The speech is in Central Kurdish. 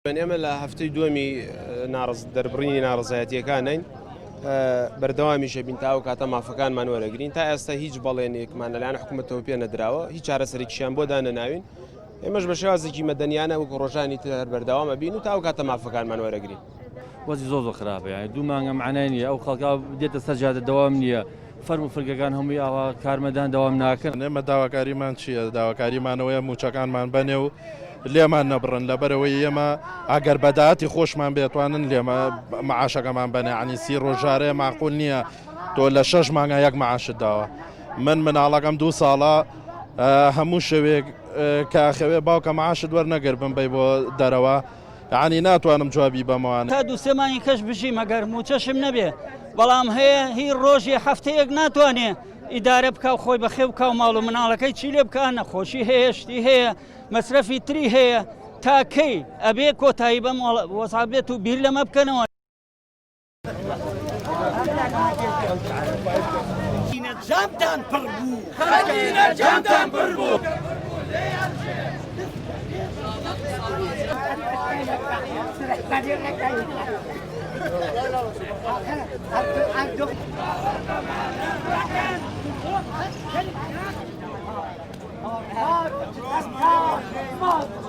ئێمە لە هەفتەی دووەمی دەربڕینی ناڕزایەتیەکانین بەردەوامیشە بین تا ئەو کاتە مافەکانمان وەرەگرین تا ئێستا هیچ بەڵێنێکمان لەلایەن حکوومەتەوە پێ نەدراوە هیچ چارەسەرێکیشیان بۆ دانەناوین ئێمەش بە شێوازێکی مەدەنیانە وەکو ڕۆژانی تر بەردەوامە بین و تا ئەو کاتە مافەکانمان وەرەگرین وەزی زۆر خراپە یانی دوو مانگە معنای نییە ئەو خەڵکا دێتە سەرجادە دەوام نییە فەرم و فرگەکان هەمووی ئاوا کارمەدان دەوام ناکەن ئێمە داواکاریمان چییە داواکاریمانەوەیە موچەکانمان بەنێ و لێمان نەبڕن لەبەرەوەی ئێمە ئەگەر بەداتی خۆشمان بێتوانن لێمە معاشەکەمان بەنێ عنی سی ڕۆژارەیە معقول نییە تۆ لە 6 مانگە یەک معاشت داوە مناڵەکەم 2 ساڵە هەموو شەوێک کاخەوێ باوکە معاشت وەرنەگەر بمبەی بۆ دەرەوە عنی ناتوانم جوابی بەمەوانە تا 2-3 مانگی کەش بژیم ئەگەر موچەشم نەبێ بەڵام هەیە هی ڕۆژی هەفتەیەک ناتوانێ ئیدارە بکە و خۆی بەخێو بکە و ماڵ و مناڵەکەی چی لێ بکە نەخۆشی هەیە شتی هەیە مەسرەفی تری هەیە تاکەی ئەبێ کۆتایی بەم وەسابێت و بیر لەمە بکەنەوە جامتان پڕ بوو خەڵکینە جامتان پڕ بوو Oh,